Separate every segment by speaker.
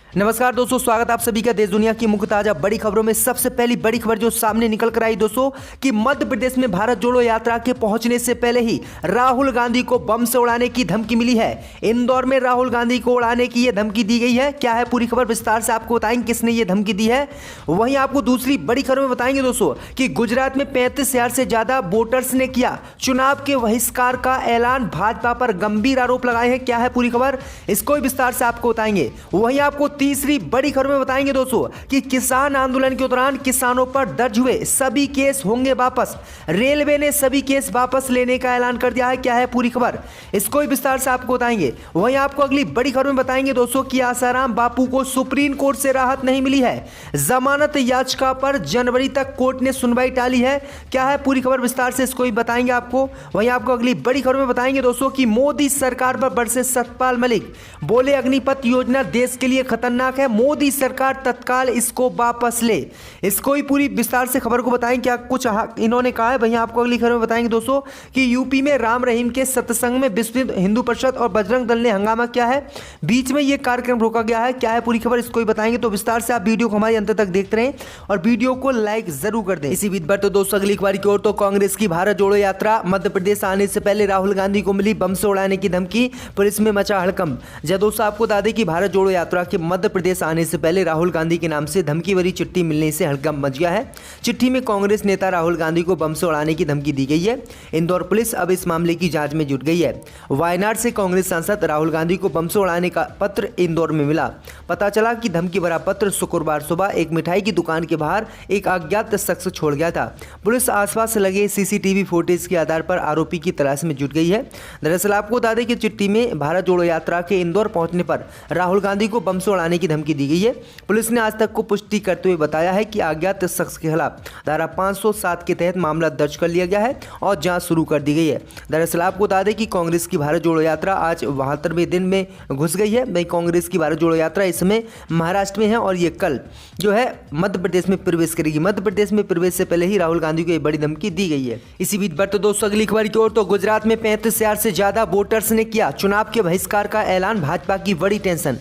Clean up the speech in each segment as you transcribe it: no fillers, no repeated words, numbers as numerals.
Speaker 1: नमस्कार दोस्तों, स्वागत आप सभी का देश दुनिया की मुख्य ताजा बड़ी खबरों में। सबसे पहली बड़ी खबर जो सामने निकल कर आई दोस्तों कि मध्य प्रदेश में भारत जोड़ो यात्रा के पहुंचने से पहले ही राहुल गांधी को बम से उड़ाने की धमकी मिली है। इंदौर में राहुल गांधी को उड़ाने की यह धमकी दी गई है। क्या है पूरी खबर, विस्तार से आपको बताएंगे किसने ये धमकी दी है। वहीं आपको दूसरी बड़ी खबर में बताएंगे दोस्तों कि गुजरात में 35,000 से ज्यादा वोटर्स ने किया चुनाव के बहिष्कार का ऐलान। भाजपा पर गंभीर आरोप लगाए हैं। क्या है पूरी खबर, इसको भी विस्तार से आपको बताएंगे। वहीं आपको तीसरी बड़ी खबर में बताएंगे दोस्तों कि किसान आंदोलन के दौरान किसानों पर दर्ज हुए सभी केस होंगे वापस। रेलवे ने सभी केस वापस लेने का ऐलान कर दिया है। क्या है पूरी खबर, इसको भी विस्तार से आपको बताएंगे। वहीं आपको अगली बड़ी खबर में बताएंगे दोस्तों कि आसाराम बापू को सुप्रीम कोर्ट से राहत नहीं मिली है। जमानत याचिका पर जनवरी तक कोर्ट ने सुनवाई टाली है। क्या है पूरी खबर, विस्तार से इसको भी बताएंगे आपको। वहीं आपको अगली बड़ी खबर में बताएंगे दोस्तों कि मोदी सरकार पर बरसे सतपाल मलिक, बोले अग्निपथ योजना देश के लिए खतरनाक है, मोदी सरकार तत्काल इसको वापस ले। इसको ही पूरी विस्तार से खबर को बताएं क्या कुछ इन्होंने कहा है। वहीं आपको अगली खबर में बताएंगे दोस्तों कि यूपी में राम रहीम के सत्संग में विश्व हिंदू परिषद और बजरंग दल ने हंगामा किया है। बीच में यह कार्यक्रम रोका गया है। क्या है पूरी खबर, इसको ही बताएंगे। तो विस्तार से आप वीडियो को हमारे अंत तक देखते रहें और वीडियो को लाइक जरूर कर दें। इसी बीच पर तो दोस्तों अगली खबर की ओर तो कांग्रेस की भारत जोड़ो यात्रा मध्य प्रदेश आने से पहले राहुल गांधी को मिली बम से उड़ाने की धमकी, पुलिस में मचा हड़कंप। दोस्तों आपको बता दें कि भारत जोड़ो यात्रा के मध्य प्रदेश आने से पहले राहुल गांधी के नाम से धमकी भरी चिट्ठी मिलने से हड़कंप मच गया है। चिट्ठी में कांग्रेस नेता राहुल गांधी को बम से उड़ाने की धमकी दी गई है। इंदौर पुलिस अब इस मामले की जांच में जुट गई है। वायनाड से कांग्रेस सांसद राहुल गांधी को बम से उड़ाने का पत्र इंदौर में मिला। पता चला कि धमकी भरा पत्र शुक्रवार सुबह एक मिठाई की दुकान के बाहर एक अज्ञात शख्स छोड़ गया था। पुलिस आसपास लगे सीसीटीवी फुटेज के आधार पर आरोपी की तलाश में जुट गई है। दरअसल आपको बता दें कि चिट्ठी में भारत जोड़ो यात्रा के इंदौर पहुंचने पर राहुल गांधी को बम से उड़ाने की धमकी दी गई है। पुलिस ने आज तक को पुष्टि करते हुए बताया है कि अज्ञात शख्स के खिलाफ धारा 507 के तहत मामला दर्ज कर लिया गया है और जांच शुरू कर दी गई है। दरअसल आपको बता दें कि कांग्रेस की भारत जोड़ो यात्रा आज 72वें दिन में घुस गई है। वहीं कांग्रेस की भारत जोड़ो यात्रा इस समय महाराष्ट्र में है और ये कल जो है मध्य प्रदेश में प्रवेश करेगी। मध्य प्रदेश में प्रवेश से पहले ही राहुल गांधी को एक बड़ी धमकी दी गई है। इसी बीच पर तो दोस्तों अगली खबर की ओर तो गुजरात में 35,000 से ज्यादा वोटर्स ने किया चुनाव के बहिष्कार का ऐलान, भाजपा की बड़ी टेंशन।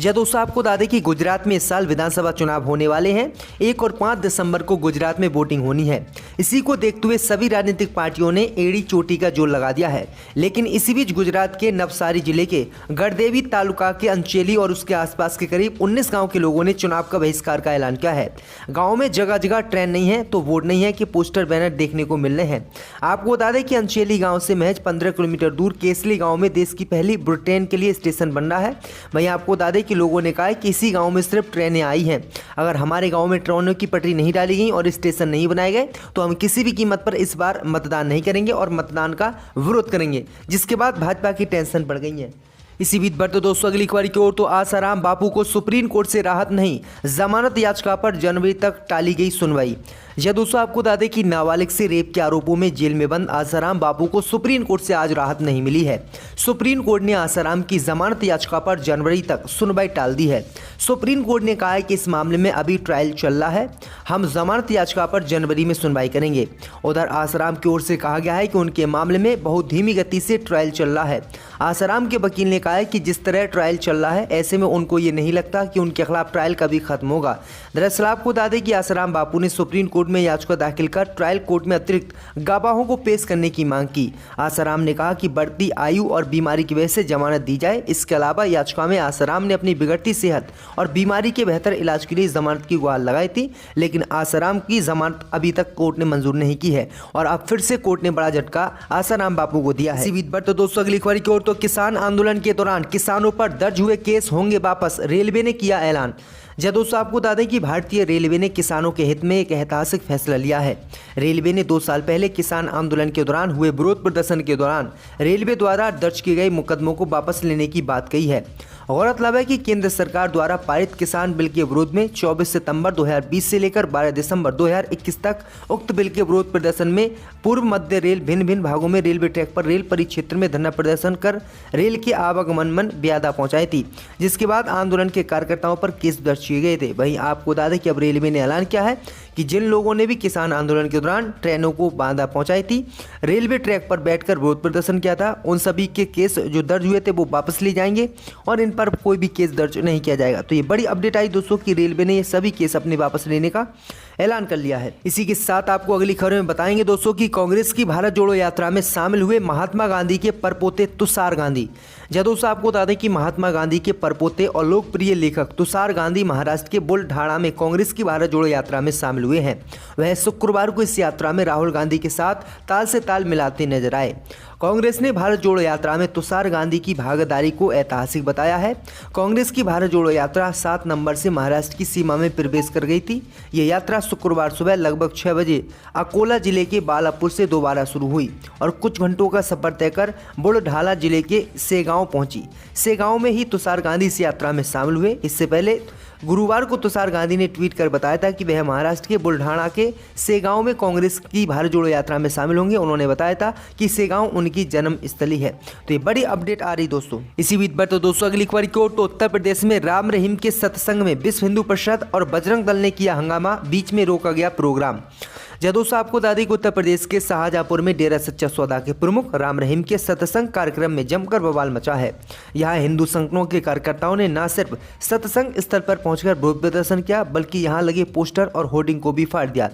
Speaker 1: दोस्तों आपको बता दें कि गुजरात में इस साल विधानसभा चुनाव होने वाले हैं। 1 और 5 दिसंबर को गुजरात में वोटिंग होनी है। इसी को देखते हुए सभी राजनीतिक पार्टियों ने एड़ी चोटी का जोर लगा दिया है। लेकिन इसी बीच गुजरात के नवसारी जिले के गढ़देवी तालुका के अंचेली और उसके आसपास के करीब 19 गांव के लोगों ने चुनाव का बहिष्कार का ऐलान किया है। गाँव में जगह जगह ट्रेन नहीं है तो वोट नहीं है कि पोस्टर बैनर देखने को मिल रहे हैं। आपको बता दें कि अंचेली गाँव से महज 15 किलोमीटर दूर केसली गाँव में देश की पहली बुलेट ट्रेन के लिए स्टेशन बन रहा है। वहीं आपको बता दें कि लोगों ने कहा कि इसी गांव में सिर्फ ट्रेनें आई हैं। अगर हमारे गांव में ट्रेनों की पटरी नहीं डाली गई और स्टेशन नहीं बनाए गए तो हम किसी भी कीमत पर इस बार मतदान नहीं करेंगे और मतदान का विरोध करेंगे, जिसके बाद भाजपा की टेंशन बढ़ गई है। इसी बीच पर तो दोस्तों अगली खबर की ओर तो आसाराम बापू को सुप्रीम कोर्ट से राहत नहीं, जमानत याचिका पर जनवरी तक टाली गई सुनवाई। दोस्तों आपको बता दें कि नाबालिग से रेप के आरोपों में जेल में बंद आसाराम बापू को सुप्रीम कोर्ट से आज राहत नहीं मिली है। सुप्रीम कोर्ट ने आसाराम की जमानत याचिका पर जनवरी तक सुनवाई टाल दी है। सुप्रीम कोर्ट ने कहा है कि इस मामले में अभी ट्रायल चल रहा है, हम जमानत याचिका पर जनवरी में सुनवाई करेंगे। उधर आसाराम की ओर से कहा गया है कि उनके मामले में बहुत धीमी गति से ट्रायल चल रहा है। आसाराम के वकील ने कहा है कि जिस तरह ट्रायल चल रहा है ऐसे में उनको ये नहीं लगता कि उनके खिलाफ ट्रायल कभी खत्म होगा। दरअसल आपको बता दें कि आसाराम बापू ने सुप्रीम कोर्ट में याचिका दाखिल कर ट्रायल कोर्ट में अतिरिक्त गवाहों को पेश करने की मांग की। आसाराम ने कहा कि बढ़ती आयु और बीमारी की वजह से जमानत दी जाए। इसके अलावा याचिका में आसाराम ने अपनी बिगड़ती सेहत और बीमारी के बेहतर इलाज के लिए जमानत की गुहार लगाई थी, लेकिन आसाराम की जमानत अभी तक कोर्ट ने मंजूर नहीं की है और अब फिर से कोर्ट ने बड़ा झटका आसाराम बापू को दिया है। इसी बीच पर तो दोस्तों अगली खबर की ओर तो किसान आंदोलन के दौरान किसानों पर दर्ज हुए केस होंगे वापस, रेलवे ने किया ऐलान। दोस्तों आपको बता दें कि भारतीय रेलवे ने किसानों के हित में एक ऐतिहासिक फैसला लिया है। रेलवे ने 2 साल पहले किसान आंदोलन के दौरान हुए विरोध प्रदर्शन के दौरान रेलवे द्वारा दर्ज किए गए मुकदमों को वापस लेने की बात कही है। गौरतलब है कि केंद्र सरकार द्वारा पारित किसान बिल के विरोध में 24 सितंबर 2020 से लेकर 12 दिसंबर 2021 तक उक्त बिल के विरोध प्रदर्शन में पूर्व मध्य रेल भिन्न भिन्न भागों में रेलवे ट्रैक पर रेल परिक्षेत्र में धरना प्रदर्शन कर रेल के आवागमन में व्याधा पहुंचाई थी, जिसके बाद आंदोलन के कार्यकर्ताओं पर केस दर्ज किए गए थे। वहीं आपको बता दें कि अब रेलवे ने ऐलान किया है कि जिन लोगों ने भी किसान आंदोलन के दौरान ट्रेनों को बाधा पहुंचाई थी, रेलवे ट्रैक पर बैठकर विरोध प्रदर्शन किया था, उन सभी के केस जो दर्ज हुए थे वो वापस लिए जाएंगे और इन पर कोई भी केस दर्ज नहीं किया जाएगा। तो ये बड़ी अपडेट आई दोस्तों कि रेलवे ने ये सभी केस अपने वापस लेने का ऐलान कर लिया है। इसी के साथ आपको अगली खबर में बताएंगे दोस्तों कि कांग्रेस की भारत जोड़ो यात्रा में शामिल हुए महात्मा गांधी के परपोते तुषार गांधी। दोस्तों आपको बता दें कि महात्मा गांधी के परपोते और लोकप्रिय लेखक तुषार गांधी महाराष्ट्र के बुलढाणा में कांग्रेस की भारत जोड़ो यात्रा में शामिल हुए हैं। वह शुक्रवार को इस यात्रा में राहुल गांधी के साथ ताल से ताल मिलाते नजर आए। कांग्रेस ने भारत जोड़ो यात्रा में तुषार गांधी की भागीदारी को ऐतिहासिक बताया है। कांग्रेस की भारत जोड़ो यात्रा 7 नवंबर से महाराष्ट्र की सीमा में प्रवेश कर गई थी। यह यात्रा शुक्रवार सुबह लगभग 6 बजे अकोला जिले के बालापुर से दोबारा शुरू हुई और कुछ घंटों का सफर तय कर बुलढाना जिले के सेगांव पहुंची। सेगांव में ही तुषार गांधी इस यात्रा में शामिल हुए। इससे पहले गुरुवार को तुषार गांधी ने ट्वीट कर बताया था कि वह महाराष्ट्र के बुलढाना के सेगांव में कांग्रेस की भारत जोड़ो यात्रा में शामिल होंगे। उन्होंने बताया था कि सेगांव उनकी जन्म स्थली है। तो ये बड़ी अपडेट आ रही दोस्तों। इसी बीच पर तो दोस्तों अगली खबर की ओर तो उत्तर प्रदेश में राम रहीम के सत्संग में विश्व हिंदू परिषद और बजरंग दल ने किया हंगामा, बीच में रोका गया प्रोग्राम। दोस्तों आपको बता दें कि उत्तर प्रदेश के शाहजहांपुर में डेरा सच्चा सौदा के प्रमुख राम रहीम के सत्संग कार्यक्रम में जमकर बवाल मचा है। यहाँ हिंदू संगठनों के कार्यकर्ताओं ने न सिर्फ सत्संग स्थल पर पहुंचकर विरोध प्रदर्शन किया बल्कि यहाँ लगे पोस्टर और होर्डिंग को भी फाड़ दिया।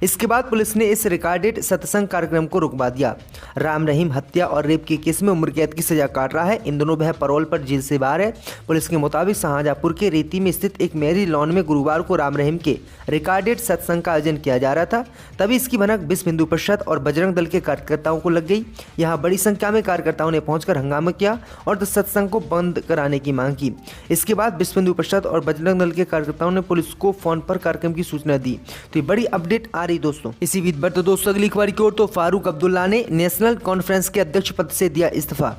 Speaker 1: इसके बाद पुलिस ने इस रिकॉर्डेड सत्संग कार्यक्रम को रुकवा दिया। राम रहीम हत्या और रेप के केस में उम्र कैद की सजा काट रहा है। इन दोनों वह पैरोल पर जेल से बाहर है। पुलिस के मुताबिक शाहजहांपुर के रेती में स्थित एक मैरिज लॉन में गुरुवार को राम रहीम के रिकॉर्डेड सत्संग का आयोजन किया जा रहा था। तभी इसकी भनक विश्व हिंदू परिषद और बजरंग दल के कार्यकर्ताओं को लग गई। यहां बड़ी संख्या में कार्यकर्ताओं ने पहुंचकर हंगामा किया और सत्संग को बंद कराने की मांग की। इसके बाद विश्व हिंदू परिषद और बजरंग दल के कार्यकर्ताओं ने पुलिस को फोन पर कार्यक्रम की सूचना दी। तो ये बड़ी अपडेट आ रही दोस्तों। इसी बीच पर तो दोस्तों अगली खबर की ओर तो फारूक अब्दुल्ला ने नेशनल कॉन्फ्रेंस के अध्यक्ष पद से दिया इस्तीफा।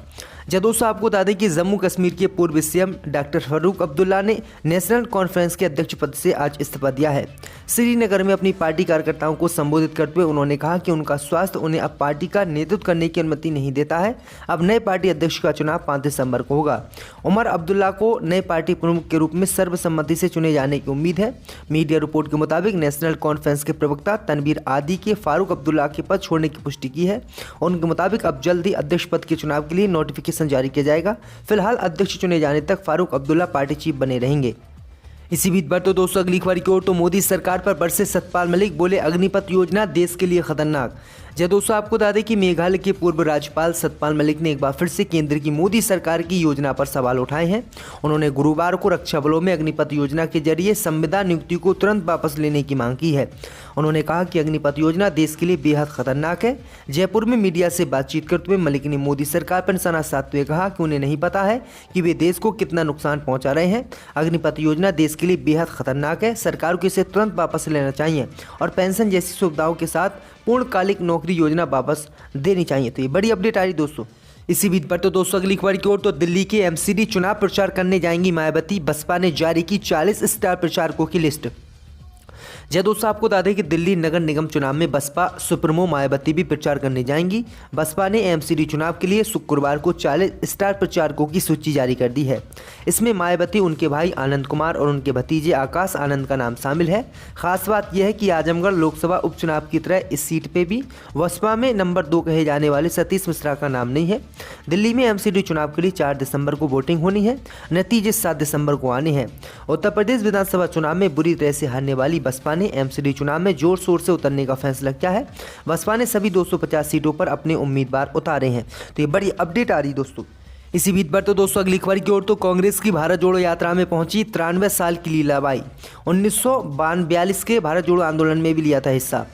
Speaker 1: दोस्तों आपको बता दें कि जम्मू कश्मीर के पूर्व सीएम डॉक्टर फारूक अब्दुल्ला ने नेशनल कॉन्फ्रेंस के अध्यक्ष पद से आज इस्तीफा दिया है। श्रीनगर में अपनी पार्टी कार्यकर्ताओं को संबोधित करते हुए उन्होंने कहा कि उनका स्वास्थ्य उन्हें अब पार्टी का नेतृत्व करने की अनुमति नहीं देता है। अब नए पार्टी अध्यक्ष का चुनाव 5 दिसंबर को होगा। उमर अब्दुल्ला को नए पार्टी प्रमुख के रूप में सर्वसम्मति से चुने जाने की उम्मीद है। मीडिया रिपोर्ट के मुताबिक नेशनल कॉन्फ्रेंस के प्रवक्ता तनवीर आदि के फारूक अब्दुल्ला के पद छोड़ने की पुष्टि की है। उनके मुताबिक अब जल्द ही अध्यक्ष पद के चुनाव के लिए नोटिफिकेशन जारी किया जाएगा। फिलहाल अध्यक्ष चुने जाने तक फारूक अब्दुल्ला पार्टी चीफ बने रहेंगे। इसी बीच पर तो दोस्तों अगली खबर की ओर तो मोदी सरकार पर बरसे सतपाल मलिक, बोले अग्निपथ योजना देश के लिए खतरनाक। दोस्तों आपको बता दें कि मेघालय के पूर्व राज्यपाल सतपाल मलिक ने एक बार फिर से केंद्र की मोदी सरकार की योजना पर सवाल उठाए हैं। उन्होंने गुरुवार को रक्षा बलों में अग्निपथ योजना के जरिए संविदा नियुक्ति को तुरंत वापस लेने की मांग की है। उन्होंने कहा कि अग्निपथ योजना देश के लिए बेहद खतरनाक है। जयपुर में मीडिया से बातचीत करते हुए मलिक ने मोदी सरकार पर निशाना साधते हुए कहा कि उन्हें नहीं पता है कि वे देश को कितना नुकसान पहुंचा रहे हैं। अग्निपथ योजना देश के लिए बेहद खतरनाक है। सरकार को इसे तुरंत वापस लेना चाहिए और पेंशन जैसी सुविधाओं के साथ पूर्णकालिक नौकरी योजना वापस देनी चाहिए। तो ये बड़ी अपडेट आ रही दोस्तों। इसी बीच पर तो दोस्तों अगली खबर की ओर तो दिल्ली के एमसीडी चुनाव प्रचार करने जाएंगी मायावती। बसपा ने जारी की 40 स्टार प्रचारकों की लिस्ट। दोस्तों आपको बता दें कि दिल्ली नगर निगम चुनाव में बसपा सुप्रीमो मायावती भी प्रचार करने जाएंगी। बसपा ने एमसीडी चुनाव के लिए शुक्रवार को 40 स्टार प्रचारकों की सूची जारी कर दी है। इसमें मायावती, उनके भाई आनंद कुमार और उनके भतीजे आकाश आनंद का नाम शामिल है। खास बात यह है कि आजमगढ़ लोकसभा उपचुनाव की तरह इस सीट पे भी बसपा में नंबर 2 कहे जाने वाले सतीश मिश्रा का नाम नहीं है। दिल्ली में एमसीडी चुनाव के लिए 4 दिसंबर को वोटिंग होनी है। नतीजे 7 दिसंबर को आने हैं। उत्तर प्रदेश विधानसभा चुनाव में बुरी तरह से हारने वाली बसपा ने एमसीडी चुनाव में जोर शोर से उतरने का फैसला किया है। बसपा ने सभी 250 सीटों पर अपने उम्मीदवार उतारे हैं। तो ये बड़ी अपडेट आ रही दोस्तों। इसी बीच पर तो दोस्तों अगली खबर की ओर तो कांग्रेस की भारत जोड़ो यात्रा में पहुंची 93 साल की लीलाबाई। 1942 के भारत जोड़ो आंदोलन में भी लिया था हिस्सा।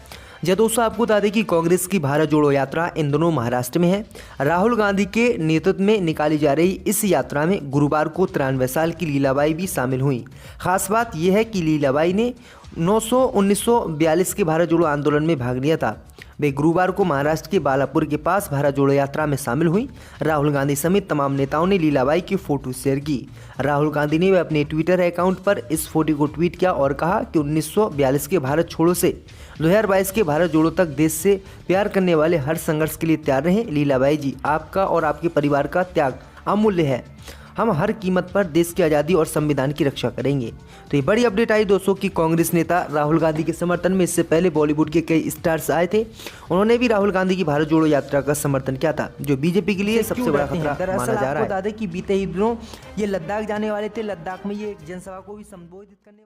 Speaker 1: दोस्तों आपको बता दें कि कांग्रेस की भारत जोड़ो यात्रा इन दोनों महाराष्ट्र में है। राहुल गांधी के नेतृत्व में निकाली जा रही इस यात्रा में गुरुवार को 93 साल की लीलाबाई भी शामिल हुई। खास बात यह है कि लीलाबाई ने 1942 के भारत जोड़ो आंदोलन में भाग लिया था। वे गुरुवार को महाराष्ट्र के बालापुर के पास भारत जोड़ो यात्रा में शामिल हुई। राहुल गांधी समेत तमाम नेताओं ने लीलाबाई की फोटो शेयर की। राहुल गांधी ने अपने ट्विटर अकाउंट पर इस फोटो को ट्वीट किया और कहा कि 1942 के भारत छोड़ो से 2022 के भारत जोड़ो तक देश से प्यार करने वाले हर संघर्ष के लिए तैयार रहें। लीलाबाई जी, आपका और आपके परिवार का त्याग अमूल्य है। हम हर कीमत पर देश की आज़ादी और संविधान की रक्षा करेंगे। तो ये बड़ी अपडेट आई दोस्तों कि कांग्रेस नेता राहुल गांधी के समर्थन में इससे पहले बॉलीवुड के कई स्टार्स आए थे, उन्होंने भी राहुल गांधी की भारत जोड़ो यात्रा का समर्थन किया था, जो बीजेपी के लिए सबसे बड़ा खतरा माना जा रहा है। बता दें कि बीते ही दिनों ये लद्दाख जाने वाले थे, लद्दाख में ये एक जनसभा को भी संबोधित करने